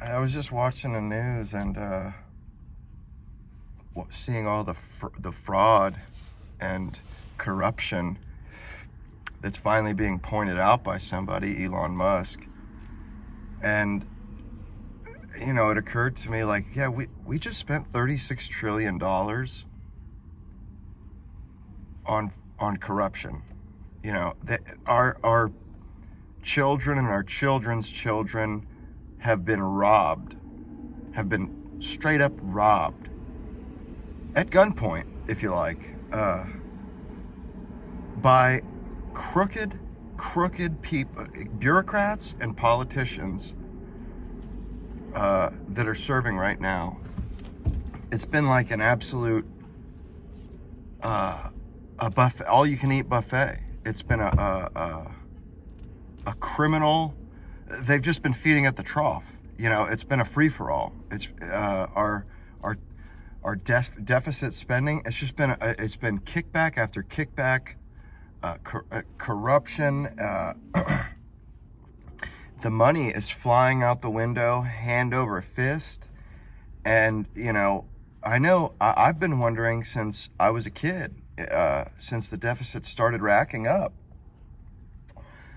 I was just watching the news and seeing all the fraud and corruption that's finally being pointed out by somebody, Elon Musk. And it occurred to me, like, yeah, we just spent $36 trillion on corruption. Our children and our children's children have been robbed, have been straight up robbed at gunpoint, if you like, by crooked people, bureaucrats and politicians that are serving right now. It's been like an absolute a buffet, all-you-can-eat buffet. It's been a criminal. They've just been feeding at the trough. It's been a free-for-all. It's our deficit spending. It's just been it's been kickback after kickback, corruption. The money is flying out the window, hand over fist. And I've been wondering since I was a kid, since the deficit started racking up.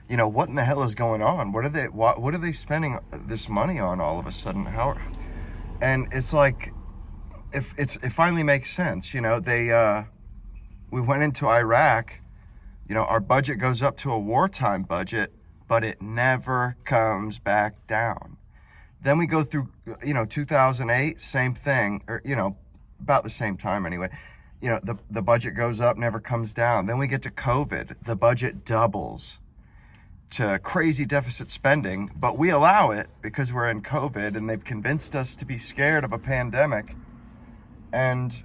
What in the hell is going on? What are they spending this money on all of a sudden? And it's like, it finally makes sense. We went into Iraq. Our budget goes up to a wartime budget, but it never comes back down. Then we go through, 2008, same thing, or, about the same time anyway. The budget goes up, never comes down. Then we get to COVID, the budget doubles to crazy deficit spending, but we allow it because we're in COVID and they've convinced us to be scared of a pandemic. And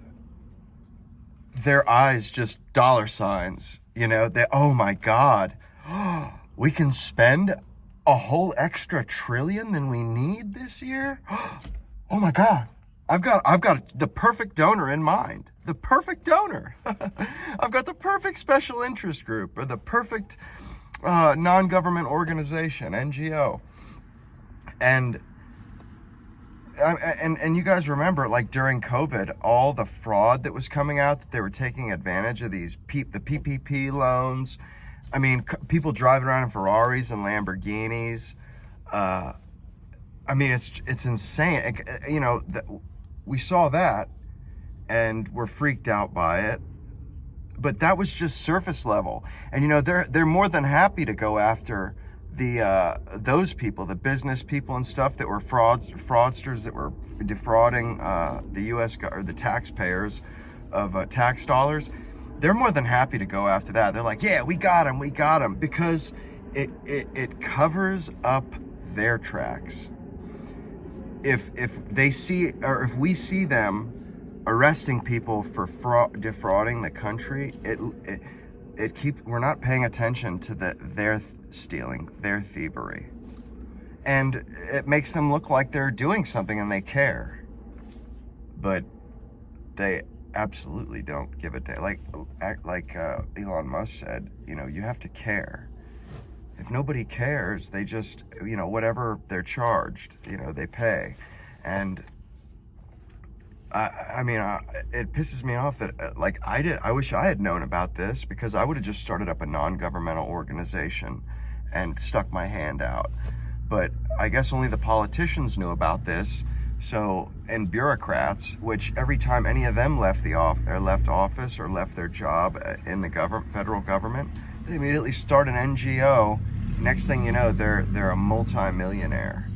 their eyes just dollar signs, oh my God, we can spend a whole extra trillion than we need this year. Oh my God, I've got the perfect donor in mind. The perfect donor. I've got the perfect special interest group, or the perfect non-government organization, NGO. And you guys remember, like, during COVID, all the fraud that was coming out, that they were taking advantage of the PPP loans. I mean, people driving around in Ferraris and Lamborghinis. It's insane. We saw that and we're freaked out by it. But that was just surface level. And they're more than happy to go after those people, the business people and stuff that were fraudsters that were defrauding the U.S. or the taxpayers of tax dollars. They're more than happy to go after that. They're like, yeah, we got them, because it covers up their tracks. If they see, or if we see them arresting people for defrauding the country, we're not paying attention to their stealing, their thievery, and it makes them look like they're doing something and they care, but they absolutely don't give a damn. Like Elon Musk said, you have to care. If nobody cares, they just, whatever they're charged, they pay. And it pisses me off that I wish I had known about this, because I would have just started up a non-governmental organization and stuck my hand out. But I guess only the politicians knew about this. So, and bureaucrats, which every time any of them left office or left their job in the federal government, they immediately start an NGO. Next thing you know, they're a multi-millionaire.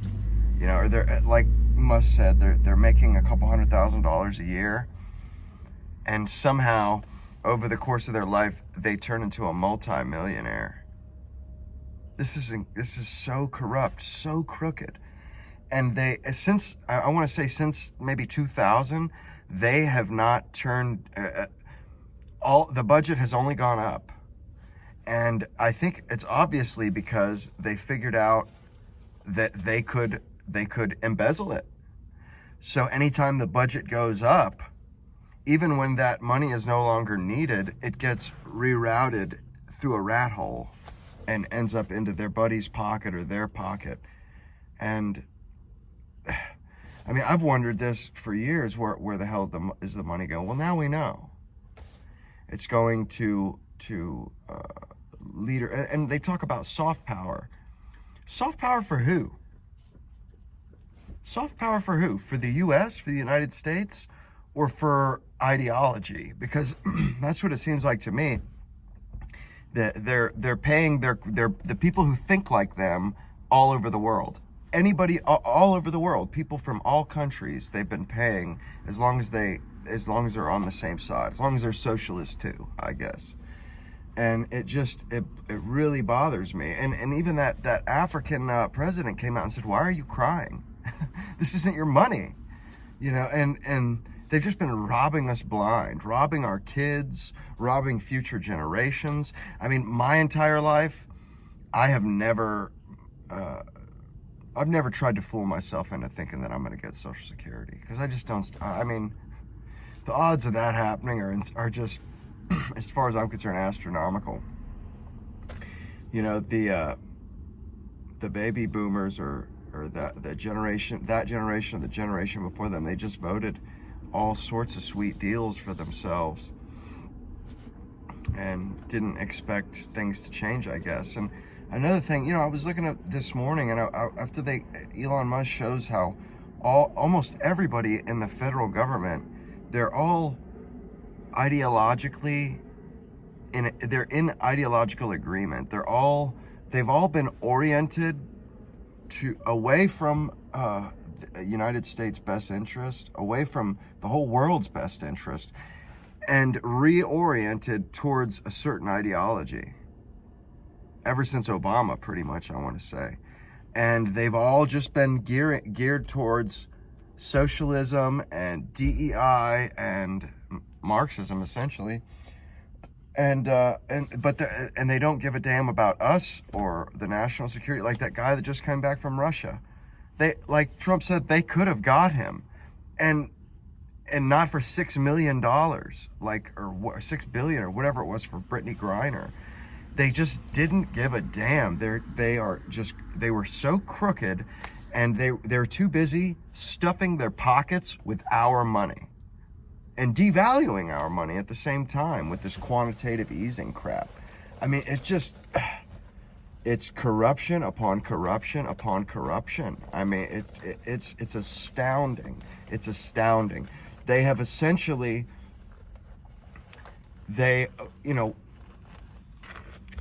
Or they're, like Musk said, they're making a couple $100,000 a year, and somehow over the course of their life they turn into a multi-millionaire. This is so corrupt, so crooked. And since maybe 2000, they have not turned, the budget has only gone up. And I think it's obviously because they figured out that they could embezzle it. So anytime the budget goes up, even when that money is no longer needed, it gets rerouted through a rat hole and ends up into their buddy's pocket or their pocket. And I mean, I've wondered this for years, where the hell is the money going? Well, now we know. It's going to leader, and they talk about soft power. Soft power for who? Soft power for who? For the U.S., for the United States, or for ideology? Because that's what it seems like to me. That they're paying the people who think like them all over the world. Anybody all over the world, people from all countries, they've been paying as long as they're on the same side, as long as they're socialist too, I guess. And it really bothers me. And even that African president came out and said, "Why are you crying? This isn't your money," you know. And they've just been robbing us blind, robbing our kids, robbing future generations. I mean, my entire life, I've never tried to fool myself into thinking that I'm going to get Social Security, because I just don't. I mean, the odds of that happening are just, as far as I'm concerned, astronomical. You know, the baby boomers or the generation or the generation before them, they just voted all sorts of sweet deals for themselves and didn't expect things to change, I guess. And another thing, you know, I was looking at this morning, and after Elon Musk shows how almost everybody in the federal government, they're all ideologically they're in ideological agreement. They've all been oriented away from the United States' best interest, away from the whole world's best interest, and reoriented towards a certain ideology. Ever since Obama, pretty much, I want to say. And they've all just been geared towards socialism and DEI and Marxism, essentially. And they don't give a damn about us or the national security. Like that guy that just came back from Russia. Like Trump said, they could have got him, and not for $6 million, or $6 billion, or whatever it was for Brittany Griner. They just didn't give a damn. They were so crooked, and they're too busy stuffing their pockets with our money and devaluing our money at the same time with this quantitative easing crap. I mean, it's corruption upon corruption upon corruption. I mean, it's astounding. It's astounding. They have essentially, they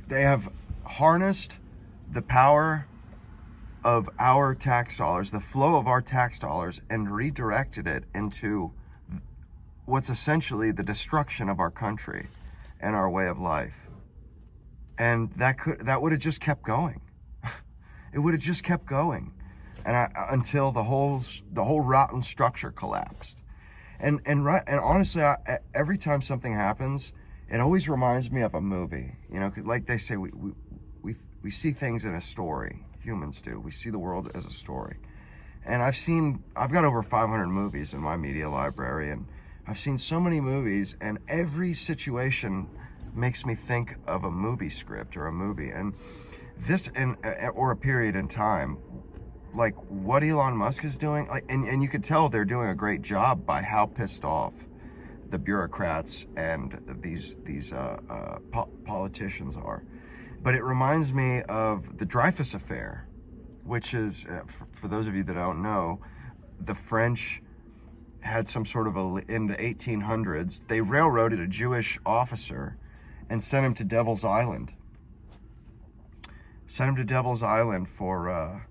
have harnessed the power of our tax dollars, the flow of our tax dollars, and redirected it into what's essentially the destruction of our country and our way of life. And that would have just kept going. It would have just kept going, until the whole rotten structure collapsed. And honestly, every time something happens, it always reminds me of a movie. You know, like they say, we see things in a story. Humans do. We see the world as a story. And I've got over 500 movies in my media library, and I've seen so many movies, and every situation makes me think of a movie script or a movie, and or a period in time, like what Elon Musk is doing. And you could tell they're doing a great job by how pissed off the bureaucrats and these politicians are. But it reminds me of the Dreyfus Affair, which is, for those of you that don't know, the French had some sort of in the 1800s, they railroaded a Jewish officer and sent him to Devil's Island. Sent him to Devil's Island for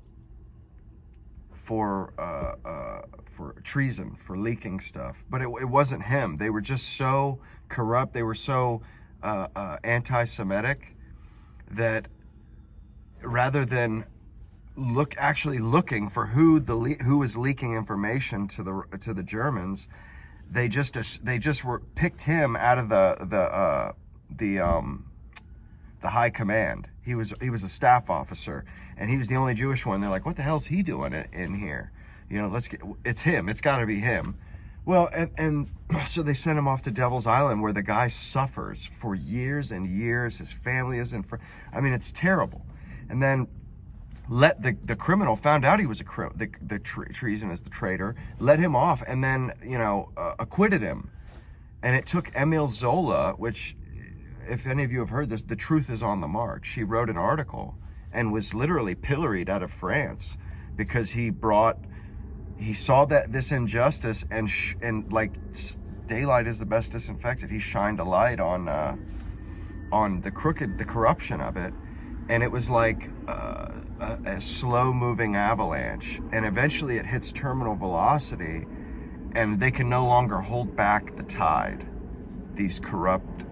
treason, for leaking stuff. But it wasn't him. They were just so corrupt. They were so anti-Semitic that rather than looking for who was leaking information to the Germans, they just picked him out of the high command. He was a staff officer, and he was the only Jewish one. They're like, what the hell's he doing in here? You know, it's him. It's got to be him. Well, and so they sent him off to Devil's Island, where the guy suffers for years and years. His family isn't. I mean, it's terrible. And then let the criminal, found out he was treason as the traitor, let him off, and then, acquitted him. And it took Emile Zola, which, if any of you have heard this, The Truth is on the March. He wrote an article and was literally pilloried out of France because he saw that this injustice, and like daylight is the best disinfectant. He shined a light on the corruption of it, and it was like a slow-moving avalanche, and eventually it hits terminal velocity, and they can no longer hold back the tide. These corrupt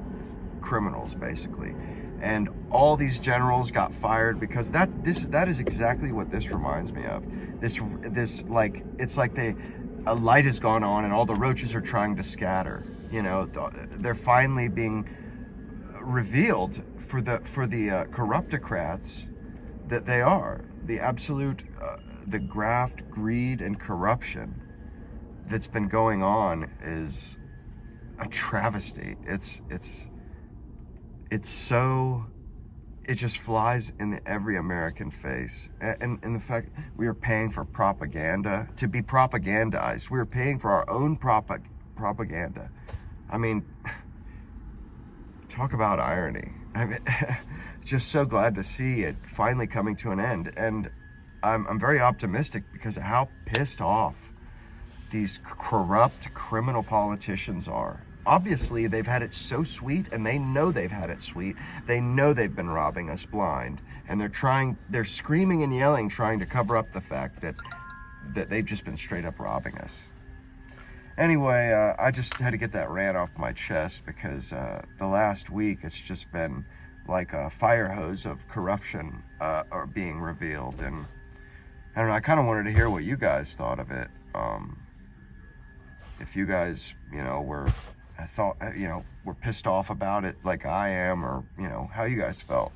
criminals, basically, and all these generals got fired because that is exactly what this reminds me of. This like, it's like a light has gone on and all the roaches are trying to scatter. They're finally being revealed for the corruptocrats that they are. The absolute the graft, greed, and corruption that's been going on is a travesty. It's so, it just flies in every American face. And the fact we are paying for propaganda, to be propagandized. We are paying for our own propaganda. I mean, talk about irony. I mean, just so glad to see it finally coming to an end. And I'm very optimistic because of how pissed off these corrupt criminal politicians are. Obviously, they've had it so sweet, and they know they've had it sweet. They know they've been robbing us blind, and they're screaming and yelling, trying to cover up the fact that they've just been straight up robbing us. Anyway, I just had to get that rant off my chest because the last week it's just been like a fire hose of corruption are being revealed, and I don't know. I kind of wanted to hear what you guys thought of it. If you guys, were pissed off about it like I am, or how you guys felt.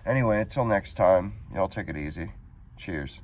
Anyway, until next time, y'all take it easy. Cheers.